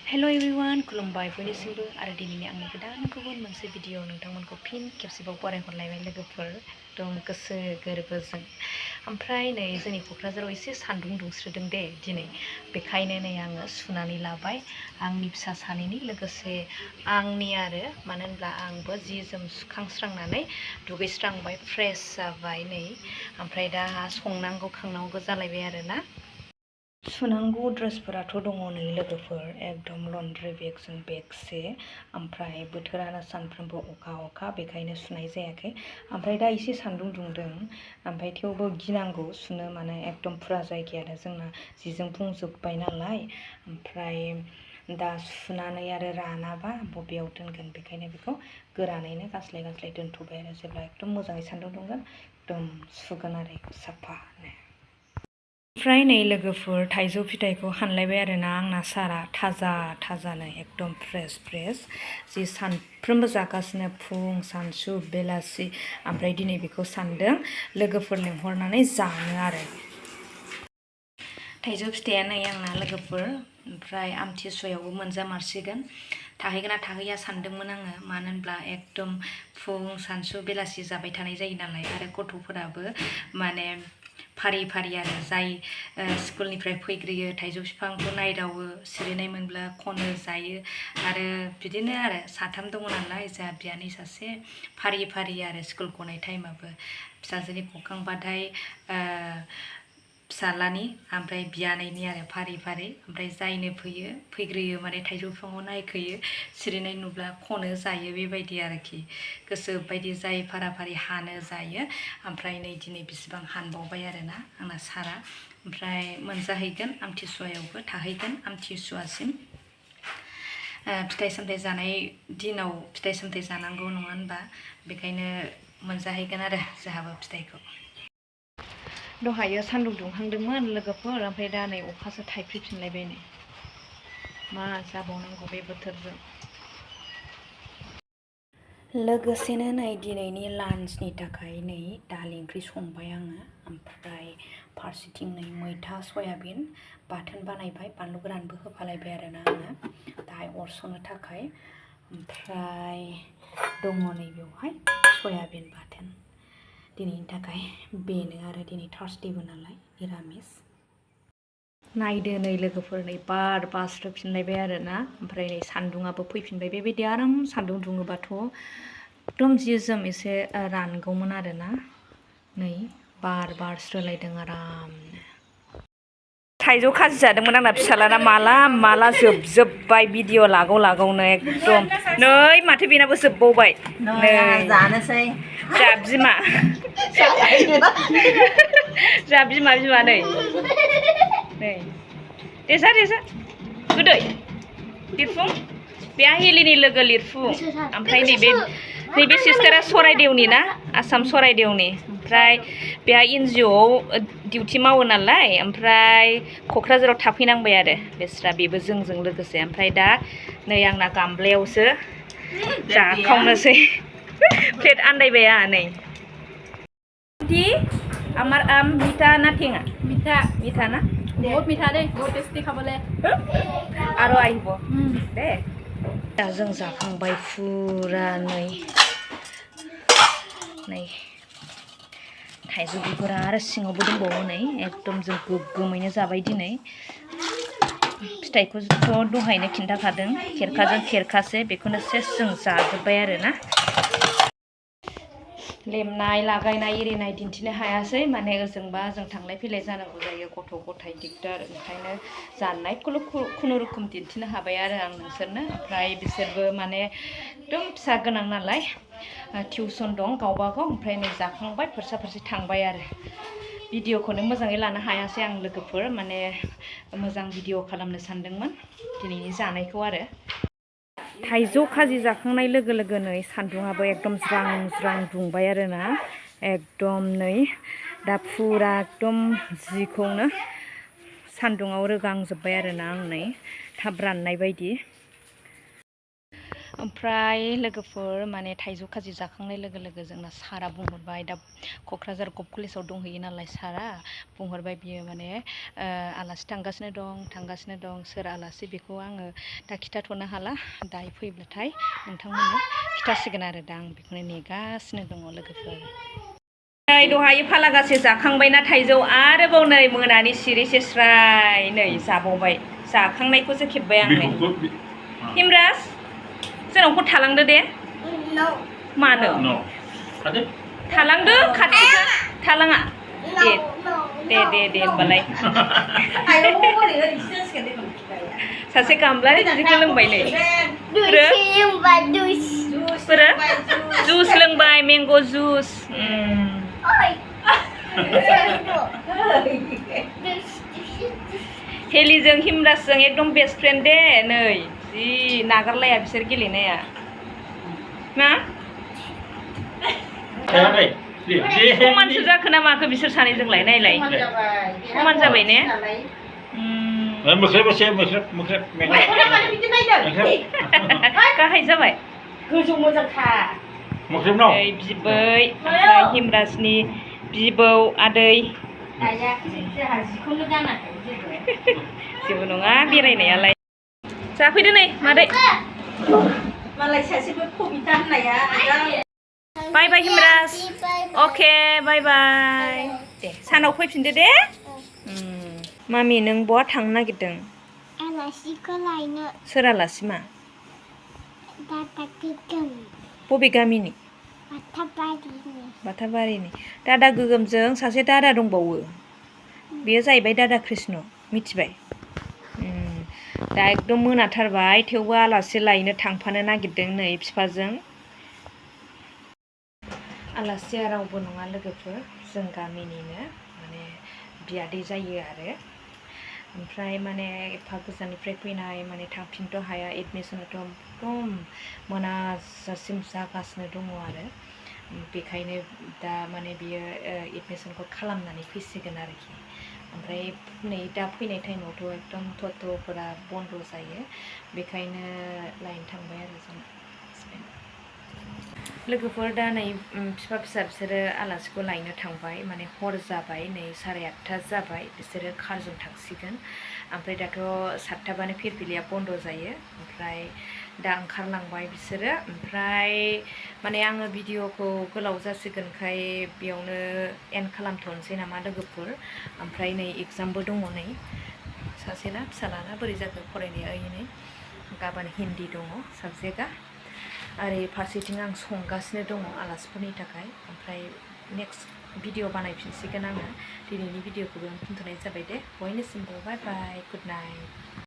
Hello everyone, खुलुमबाय बयनिसिमबो आरो दिनैनि आंनि गोदान गुबुन मोनसे भिडिअ नोंथांमोनखौ फिन खेबसेबाव बरायहरलायबाय लोगोफोर दं गोसो गोरबोजों। ओमफ्राय नै जोंनि क'क्राझाराव एसे सान्दुं दुंस्रोदों दे दिनै, बेखायनो नै आङो सुनानै लाबाय आंनि फिसा सानैनि लोगोसे आंनि आरो मानो होनब्ला आंबो जि जोम सुखांस्रांनानै दुगैस्रांबाय फ्रेश जाबाय नै, ओमफ्राय दा संनांगौ खांनांगौ जालायबाय आरोना। सुनांगौ ड्रेसफोराथ' दङ नै लोगोफोर, एकदम लन्ड्रि बेगजों बेगसे, ओमफ्राय बोथोरानो सानफ्रोमबो अखा बेखायनो सुनाय जायाखै। ओमफ्राय दा एसे सान्दुं दुंदों, ओमफ्राय थेवबो गिनांगौ सुनो माने एकदम फुरा जायगायानो जोंना जिजों बुंजोब्बाय नालाय। ओमफ्राय दा सुनानै आरो रानाबा बबेयाव दोनगोन, बेखायनो बेखौ गोरानैनो गास्लाय दोनथ'बाय आरो जेब्ला एकदम मोजाङै सान्दुं दुंगोन एकदम सुगोन आरो साफानो। ओमफ्राय नै लोगोफोर थाइजौ फिथाइखौ हानलायबाय आरोना आंना सारा थाजानो एकदम फ्रेश जि सानफ्रोमबो जागासिनो फुं सानसु बेलासि, ओमफ्राय दिनै बेखौ सानदों लोगोफोर लेंहरनानै जानो आरो। थाइजौ फिथाइया नै आंना लोगोफोर, ओमफ्राय आमथिसुवायावबो मोनजामारसिगोन। थाहैगोन ना थाहैया सानदोंमोन आङो, मानो होनब्ला एकदम फुं सानसु बेलासि जाबाय थानाय जायो नालाय, आरो गथ'फोराबो माने फारि आरो जाय स्कुलनिफ्राय फैग्रोयो थाइजौ बिफांखौ नायदावो, सिरिनाय मोनब्ला खनो जायो, आरो बिदिनो आरो साथाम दङ नालाय, जोंहा बियानै सासे फारि आरो स्कुल गनाय टाइमाबो फिसाजोनि गखांबाथाय फिसालानि ओमफ्राय बियानैनि आरो फारि ओमफ्राय जायनो फैग्रोयो माने थाइजौ बिफाङाव नायखोयो, सिरिनाय नुब्ला खनो जायो, बेबायदि आरोखि गोसो बायदि जाय फारि हानो जायो। ओमफ्राय नै दिनै बिसिबां हानबावबाय आरोना आंना सारा, ओमफ्राय मोनजाहैगोन आमथिसुवायावबो थाहैगोन आमथिसुवासिम। फिथाइ सामथाइ जानाय दिनाव फिथाइ सामथाइ जानांगौ नङा होनबा, बेखायनो मोनजाहैगोन आरो जोंहाबो फिथाइखौ। दहायो सान्दुं दुंहांदोंमोन लोगोफोर, ओमफ्राय दा नै अखासो थाइफ्रिफिनलायबाय नै, मा जाबावनांगौ बे बोथोरजों। लोगोसेनो नै दिनैनि लान्चनि थाखाय नै दालि ओंख्रि संबाय आङो, ओमफ्राय फारसेथिं नै मैथा सयाबिन बाथोन बानायबाय, बानलु गोरानबो होफालायबाय आरोना आङो दाहाय अरस'नो थाखाय। ओमफ्राय दङ नै बेवहाय सयाबिन बाथोन दिनैनि थाखाय, बेनो आरो दिनै थार्सडेबो नालाय निरामिस। नायदो नै लोगोफोर, नै बार बास्रोफिनलायबाय आरोना, ओमफ्राय नै सान्दुङाबो फैफिनबाय। बेबायदि आराम सान्दुं दुङोबाथ' एकदम जि जोम एसे रानगौमोन आरोना, नै बार बारस्रोलायदों आरामनो। थाइजौ खाजि जादोंमोन आंना फिसालाना, माला जोबजोब्बाय भिडिअ लागावनो एकदम। नै माथो बेनाबो जोबबावबाय, नै जानोसै जा बिमा नै देसा गोदै लिरफुं, बे हेलिनि लोगो लिरफुं, ओमफ्राय नैबे सिस्टारा सराइदेवनि ना, आसाम सराइदेवनि, ओमफ्राय बेहा NGOआव डिउटि मावो नालाय, ओमफ्राय क'क्राझाराव थाफैनांबाय आरो बेस्रा, बेबो जोंजों लोगोसे। ओमफ्राय दा नै आंना गामब्लायावसो जाखावनोसै, प्लेट आन्दायबाय आंहा नै। আমার আম মিঠা না টেঙা? মিঠা না, বহুত মিঠা দেই, বহুত টেষ্টি খাবলৈ। আৰু আহিব দে। दा जों जाखांबाय फुरा नै थाइजौ बिगुरा आरो सिङावबो दंबावो नै, एकदम जों गोग्गोमैनो जाबाय दिनै। फिथाइखौथ' दहायनो खिन्थाखादों, खेरखाजों खेरखासे, बेखौनो सेस जों जाजोब्बाय आरोना। लेमनाय लागायनाय एरिनाय दिन्थिनो हायासै, माने ओजोंबा जों थांलाय फैलाय जानांगौ जायो, गथ' गथाय दिगदार, ओंखायनो जानायखौल' खुनुरुखुम दिन्थिनो हाबाय आरो आं नोंसोरनो। ओमफ्राय बिसोरबो माने एकदम फिसा गोनां नालाय टिउसन दं गावबागाव, ओमफ्राय नै जाखांबाय फारसे थांबाय आरो। भिडिअखौनो मोजाङै लानो हायासै आं लोगोफोर, माने मोजां भिडिअ खालामनो सानदोंमोन दिनैनि जानायखौ आरो। थाइजौ खाजि जाखांनाय लोगो नै सान्दुङाबो एकदम ज्रां दुंबाय आरोना, एकदम नै दा फुरा एकदम जिखौनो सान्दुङाव रोगांजोब्बाय आरोना आं नै थाब राननाय बायदि। ओमफ्राय लोगोफोर माने थाइजौ खाजि जाखांनाय लोगो लोगो जोंना सारा बुंहरबाय दा क'क्राझार गभ कलेजाव दंहैयो नालाय सारा बुंहरबाय बियो माने आलासि थांगासिनो दं सोर आलासि बेखौ आङो दा खिथाथ'नो हाला दायो फैब्लाथाय नोंथांमोननो खिथासिगोन आरो दा आं बेखौनो नेगासिनो दङ लोगोफोर। नै दहाय फालागासे जाखांबायना थाइजौ आरोबाव नै मोनानि सिरिसे स्राय नै जाबावबाय जाखांनायखौसो खेबबाय आं नै हिमराज जोंनाव थालांदो दे मानो थालांदो खाथिखा थालाङा दे होनबालाय सासे गामलानि बिदिखौ लोंबाय नै जुस लोंबाय मेंग' जुस हेलिजों हिमराजजों एकदम बेस्ट फ्रेन्ड दे नै जि नागारलाया बिसोर गेलेनाया ना समानसो जाखो ना माखो बिसोर सानैजोंलाय नायलाय समान जाबाय ने गाहाय जाबाय गोजौ मोजांखा बिबै ओमफ्राय हिमराजनि बिबौ आदै जेबो नङा बेरायनायालाय जाफैदो नै मादै मालाय सासेबो कबिता होननाया बाय बाय हिमराज अके बाय बाय दे सानाव फैफिनदो दे मामि नों बहा थांनो नागिरदों आलासिखौ लायनो सोर आलासि मा दादा गोगोम बबे गामिनि बाथाबारिनि दादा गोगोमजों सासे दादा दंबावो बेयो जाहैबाय दादा कृष्ण मिथिबाय दा एकदम मोनाथारबाय थेवबो आलासि लायनो थांफानो नागिरदों नै बिफाजों आलासिया रावबो नङा लोगोफोर जों गामिनिनो माने बियादै जायो आरो ओमफ्राय माने एफा गोजाननिफ्राय फैनाय माने थांफिनथ' हाया एडमिसनाथ' एकदम मोनाजासिम जागासिनो दङ आरो बेखायनो दा माने बियो एडमिसनखौ खालामनानै फैसिगोन आरोखि ओमफ्राय नै दा फैनाय टाइमावथ' एकदम ट'ट'फोरा बन्द' जायो बेखायनो लायनो थांबाय आरो जों लोगोफोर दा नै बिफा फिसा बिसोरो आलासिखौ लायनो थांबाय माने हर जाबाय नै 8:30 जाबाय बिसोरो कारजों थांसिगोन ओमफ्राय दाथ' 7:00बानो फिरफिलिया बन्द' जायो ओमफ्राय दा ओंखारलांबाय बिसोरो ओमफ्राय माने आङो भिडिअखौ गोलाव जासिगोनखाय बेयावनो एन्ड खालामथ'नोसै नामा लोगोफोर ओमफ्राय नै एग्जामबो दङ नै सासेना फिसालाना बोरै जाखो फरायनाया नै गाबोन हिन्दी दङ साबजेक्टआ ओरै फारसेथिं आं संगासिनो दङ आलासिफोरनि थाखाय ओमफ्राय नेक्स्ट भिडिअ बानायफिनसिगोन आङो दिनैनि भिडिअखौबो आं दोनथ'नाय जाबाय दे बयनिसिमबो बाय बाय गुड नाइट।